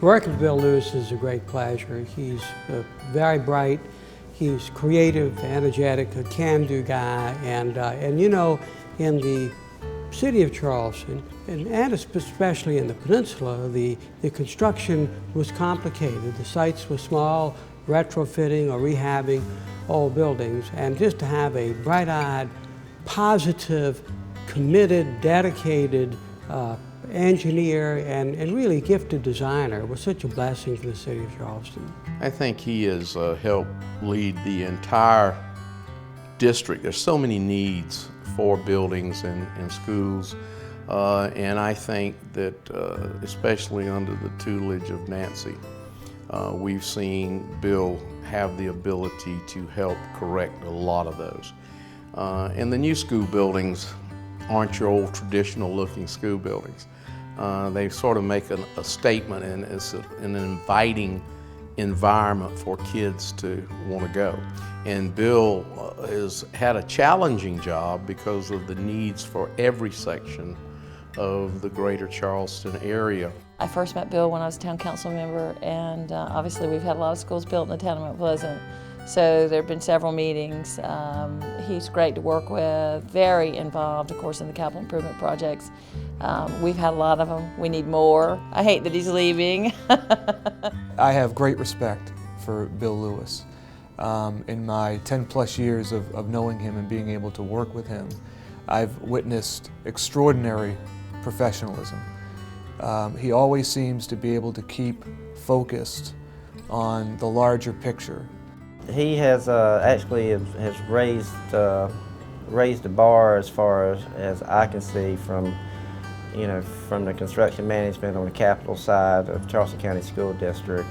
Working with Bill Lewis is a great pleasure. He's very bright, he's creative, energetic, a can-do guy, and you know, in the city of Charleston, and especially in the peninsula, the construction was complicated. The sites were small, retrofitting or rehabbing old buildings, and just to have a bright-eyed, positive, committed, dedicated engineer and really gifted designer was such a blessing for the city of Charleston. I think he has helped lead the entire district. There's so many needs for buildings and schools, and I think that especially under the tutelage of Nancy, we've seen Bill have the ability to help correct a lot of those. And the new school buildings aren't your old traditional looking school buildings. They sort of make a statement, and it's an inviting environment for kids to want to go. And Bill has had a challenging job because of the needs for every section of the greater Charleston area. I first met Bill when I was a town council member, and obviously we've had a lot of schools built in the town of Mount Pleasant. So there have been several meetings. He's great to work with, very involved, of course, in the capital improvement projects. We've had a lot of them. We need more. I hate that he's leaving. I have great respect for Bill Lewis. In my 10+ years of knowing him and being able to work with him, I've witnessed extraordinary professionalism. He always seems to be able to keep focused on the larger picture. He has actually has raised the bar as far as I can see from the construction management on the capital side of Charleston County School District.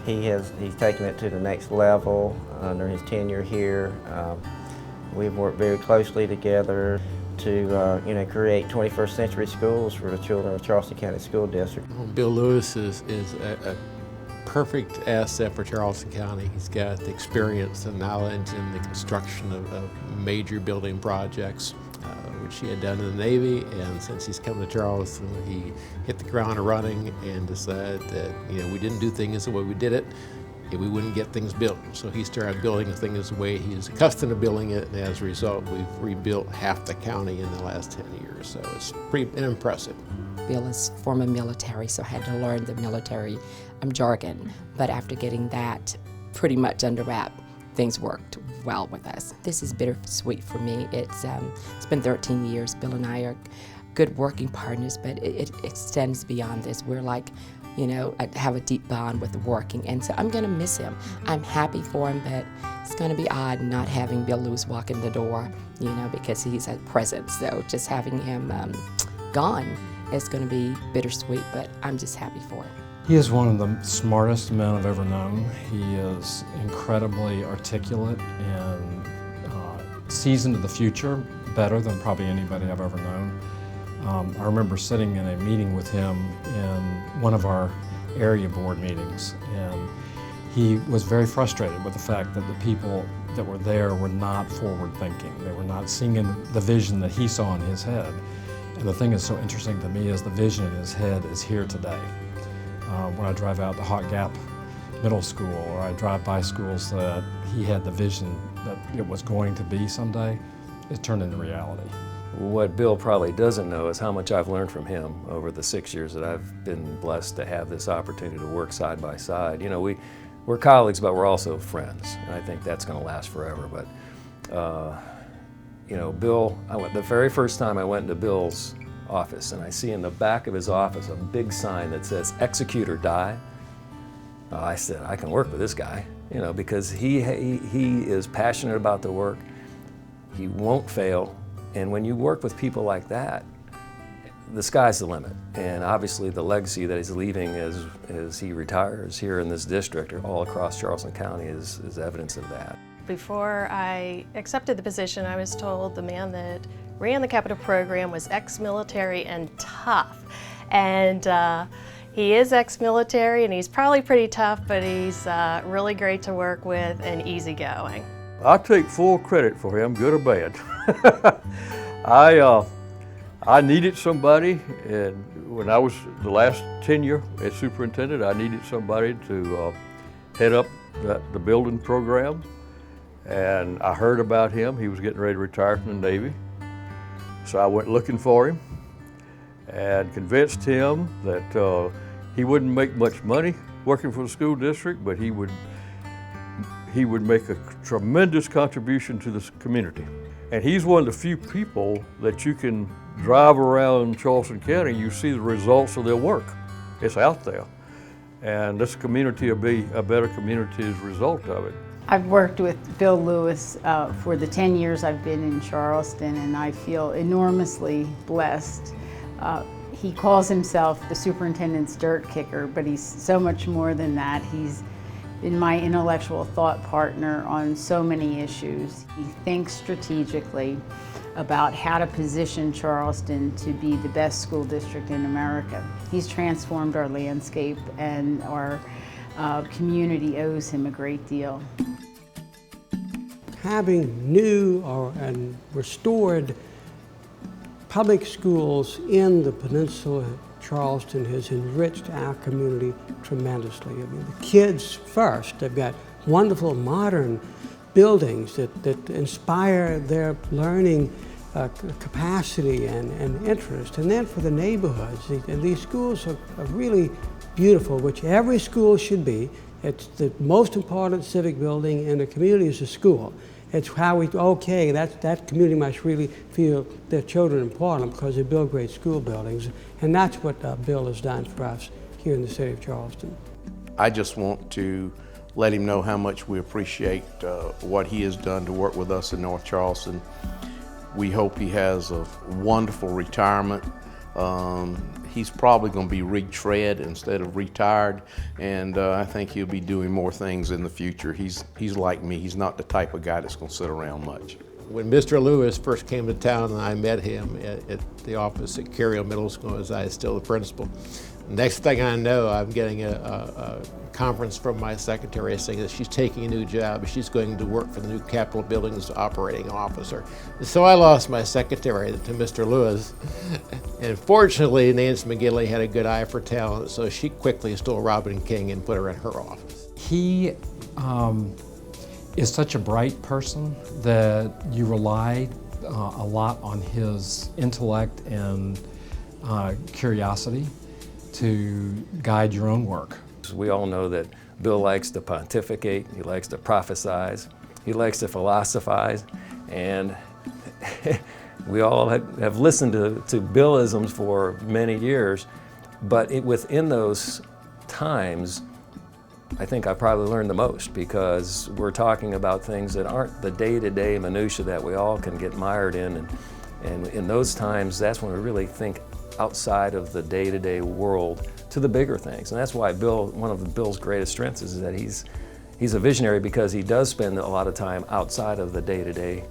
He's taken it to the next level under his tenure here. We've worked very closely together to create 21st century schools for the children of Charleston County School District. Bill Lewis is a perfect asset for Charleston County. He's got the experience and knowledge in the construction of major building projects, which he had done in the Navy, and since he's come to Charleston, he hit the ground running and decided that we didn't do things the way we did it, we wouldn't get things built. So he started building things the way he's accustomed to building it, and as a result, we've rebuilt half the county in the last 10 years. So it's pretty impressive. Bill is former military, so I had to learn the military jargon. But after getting that pretty much under wrap, things worked well with us. This is bittersweet for me. It's been 13 years. Bill and I are good working partners, but it extends beyond this. We're like, I have a deep bond with working, and so I'm gonna miss him. I'm happy for him, but it's gonna be odd not having Bill Lewis walk in the door, because he's a presence. So just having him gone is gonna be bittersweet, but I'm just happy for him. He is one of the smartest men I've ever known. He is incredibly articulate and sees into the future better than probably anybody I've ever known. I remember sitting in a meeting with him in one of our area board meetings, and he was very frustrated with the fact that the people that were there were not forward thinking. They were not seeing the vision that he saw in his head. And the thing that's so interesting to me is the vision in his head is here today. When I drive out to Hot Gap Middle School, or I drive by schools that he had the vision that it was going to be someday, it turned into reality. What Bill probably doesn't know is how much I've learned from him over the 6 years that I've been blessed to have this opportunity to work side by side. We're colleagues, but we're also friends, and I think that's going to last forever. But Bill, the very first time I went into Bill's office, and I see in the back of his office a big sign that says "Execute or Die." I said, I can work with this guy, because he is passionate about the work. He won't fail, and when you work with people like that, the sky's the limit. And obviously, the legacy that he's leaving as he retires here in this district or all across Charleston County is evidence of that. Before I accepted the position, I was told the man that ran the capital program was ex-military and tough. And he is ex-military, and he's probably pretty tough, but he's really great to work with and easygoing. I take full credit for him, good or bad. I needed somebody, and when I was the last tenure as superintendent, I needed somebody to head up the building program. And I heard about him. He was getting ready to retire from the Navy. So I went looking for him and convinced him that he wouldn't make much money working for the school district, but he would make a tremendous contribution to this community. And he's one of the few people that you can drive around Charleston County, you see the results of their work. It's out there. And this community will be a better community as a result of it. I've worked with Bill Lewis for the 10 years I've been in Charleston, and I feel enormously blessed. He calls himself the superintendent's dirt kicker, but he's so much more than that. He's been my intellectual thought partner on so many issues. He thinks strategically about how to position Charleston to be the best school district in America. He's transformed our landscape, and our community owes him a great deal. Having new and restored public schools in the peninsula Charleston has enriched our community tremendously. I mean, the kids first, they've got wonderful modern buildings that inspire their learning capacity and interest. And then for the neighborhoods, and these schools are really beautiful, which every school should be. It's the most important civic building in a community is a school. It's how that community must really feel their children important because they build great school buildings. And that's what Bill has done for us here in the city of Charleston. I just want to let him know how much we appreciate what he has done to work with us in North Charleston. We hope he has a wonderful retirement. He's probably going to be retread instead of retired, and I think he'll be doing more things in the future. He's like me. He's not the type of guy that's going to sit around much. When Mr. Lewis first came to town and I met him at the office at Carriel Middle School, as I was still the principal, next thing I know, I'm getting a conference from my secretary saying that she's taking a new job. She's going to work for the new Capitol Building's operating officer. So I lost my secretary to Mr. Lewis. And fortunately, Nancy McGinley had a good eye for talent, so she quickly stole Robin King and put her in her office. He is such a bright person that you rely a lot on his intellect and curiosity to guide your own work. We all know that Bill likes to pontificate, he likes to prophesize, he likes to philosophize, and we all have listened to Billisms for many years, but within those times, I think I probably learned the most, because we're talking about things that aren't the day-to-day minutia that we all can get mired in, and in those times, that's when we really think outside of the day-to-day world to the bigger things. And that's why one of Bill's greatest strengths is that he's a visionary, because he does spend a lot of time outside of the day-to-day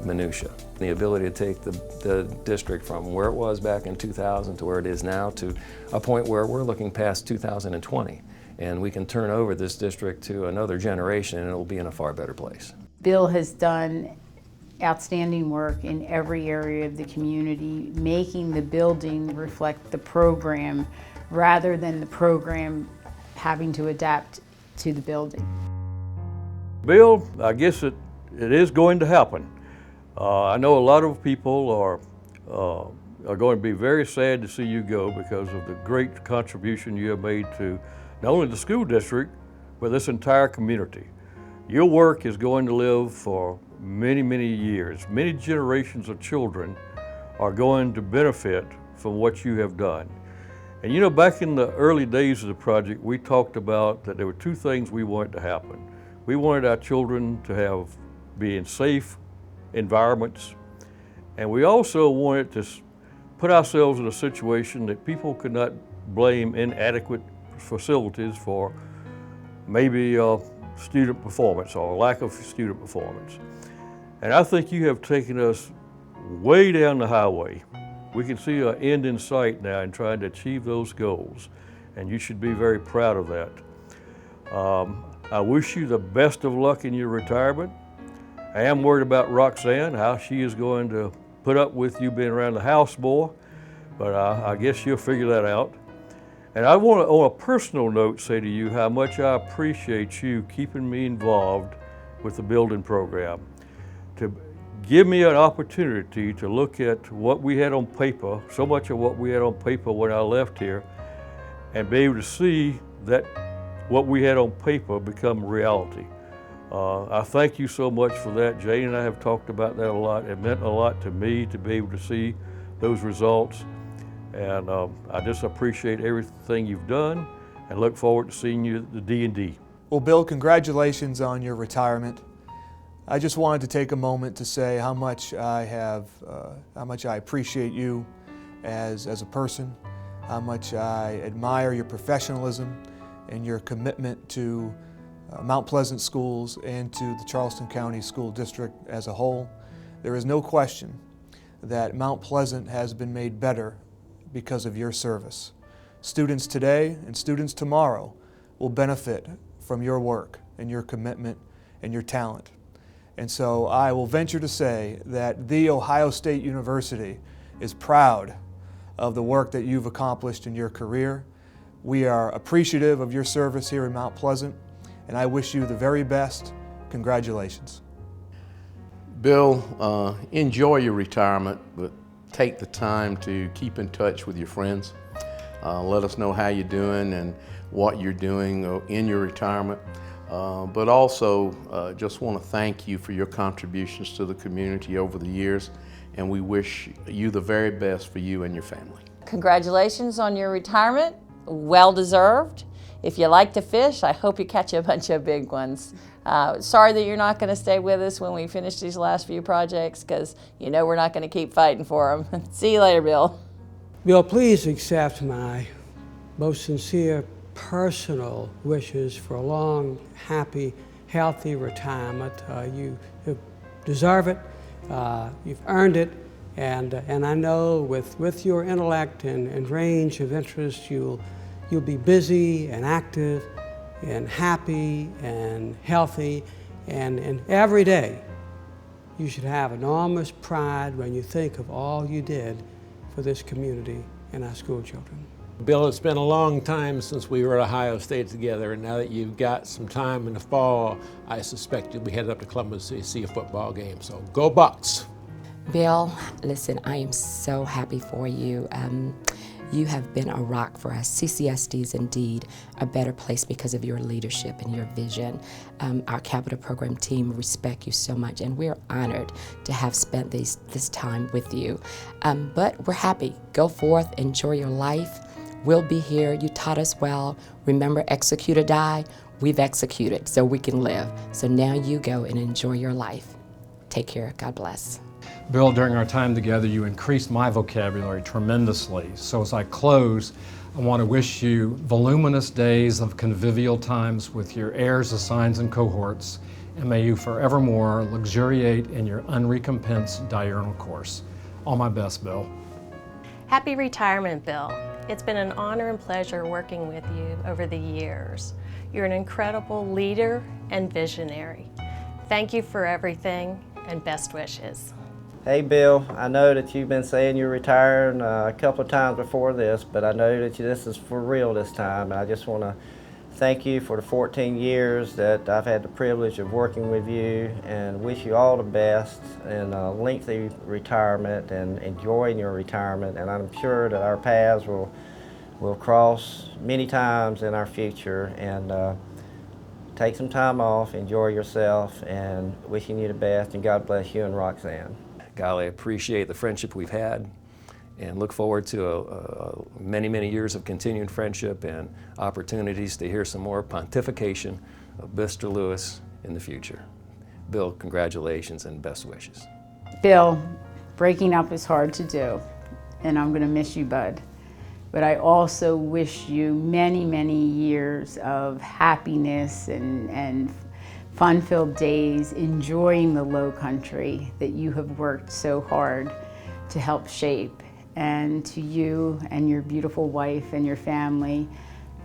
minutia. The ability to take the district from where it was back in 2000 to where it is now to a point where we're looking past 2020, and we can turn over this district to another generation and it'll be in a far better place. Bill has done outstanding work in every area of the community, making the building reflect the program rather than the program having to adapt to the building. Bill, I guess it is going to happen. I know a lot of people are going to be very sad to see you go because of the great contribution you have made to not only the school district, but this entire community. Your work is going to live for many, many years. Many generations of children are going to benefit from what you have done. And you know, back in the early days of the project, we talked about that there were two things we wanted to happen. We wanted our children to be in safe environments, and we also wanted to put ourselves in a situation that people could not blame inadequate facilities for maybe student performance or lack of student performance. And I think you have taken us way down the highway. We can see an end in sight now in trying to achieve those goals, and you should be very proud of that. I wish you the best of luck in your retirement. I am worried about Roxanne, how she is going to put up with you being around the house more, but I guess you'll figure that out. And I want to, on a personal note, say to you how much I appreciate you keeping me involved with the building program. To give me an opportunity to look at what we had on paper, so much of what we had on paper when I left here, and be able to see that what we had on paper become reality. I thank you so much for that. Jane and I have talked about that a lot. It meant a lot to me to be able to see those results. And I just appreciate everything you've done and look forward to seeing you at the D&D. Well, Bill, congratulations on your retirement. I just wanted to take a moment to say how much I appreciate you as a person, how much I admire your professionalism and your commitment to Mount Pleasant schools and to the Charleston County School District as a whole. There is no question that Mount Pleasant has been made better because of your service. Students today and students tomorrow will benefit from your work and your commitment and your talent. And so I will venture to say that The Ohio State University is proud of the work that you've accomplished in your career. We are appreciative of your service here in Mount Pleasant, and I wish you the very best. Congratulations. Bill, enjoy your retirement, but take the time to keep in touch with your friends. Let us know how you're doing and what you're doing in your retirement. But also just want to thank you for your contributions to the community over the years, and we wish you the very best for you and your family. Congratulations on your retirement, well deserved. If you like to fish, I hope you catch a bunch of big ones. Sorry that you're not going to stay with us when we finish these last few projects, because you know we're not going to keep fighting for them. See you later, Bill. Bill, please accept my most sincere personal wishes for a long, happy, healthy retirement. You deserve it. You've earned it. And I know with your intellect and range of interests, you'll be busy and active and happy and healthy. And every day, you should have enormous pride when you think of all you did for this community and our school children. Bill, it's been a long time since we were at Ohio State together, and now that you've got some time in the fall, I suspect you'll be headed up to Columbus to see a football game. So go Bucks! Bill, listen, I am so happy for you. You have been a rock for us. CCSD is indeed a better place because of your leadership and your vision. Our capital program team respect you so much, and we're honored to have spent this time with you. But we're happy. Go forth, enjoy your life. We'll be here. You taught us well. Remember, execute or die. We've executed so we can live. So now you go and enjoy your life. Take care. God bless. Bill, during our time together, you increased my vocabulary tremendously. So as I close, I want to wish you voluminous days of convivial times with your heirs, assigns, and cohorts, and may you forevermore luxuriate in your unrecompensed diurnal course. All my best, Bill. Happy retirement, Bill. It's been an honor and pleasure working with you over the years. You're an incredible leader and visionary. Thank you for everything, and best wishes. Hey Bill, I know that you've been saying you're retiring a couple of times before this, but I know that this is for real this time. I just want to thank you for the 14 years that I've had the privilege of working with you, and wish you all the best in a lengthy retirement and enjoying your retirement. And I'm sure that our paths will cross many times in our future. And take some time off, enjoy yourself, and wishing you the best, and God bless you and Roxanne. Golly, I appreciate the friendship we've had and look forward to many, many years of continuing friendship and opportunities to hear some more pontification of Mr. Lewis in the future. Bill, congratulations and best wishes. Bill, breaking up is hard to do, and I'm going to miss you, bud. But I also wish you many, many years of happiness and fun-filled days, enjoying the Low Country that you have worked so hard to help shape. And to you and your beautiful wife and your family,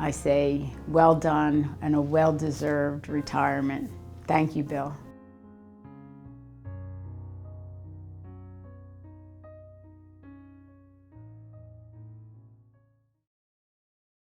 I say well done and a well-deserved retirement. Thank you, Bill.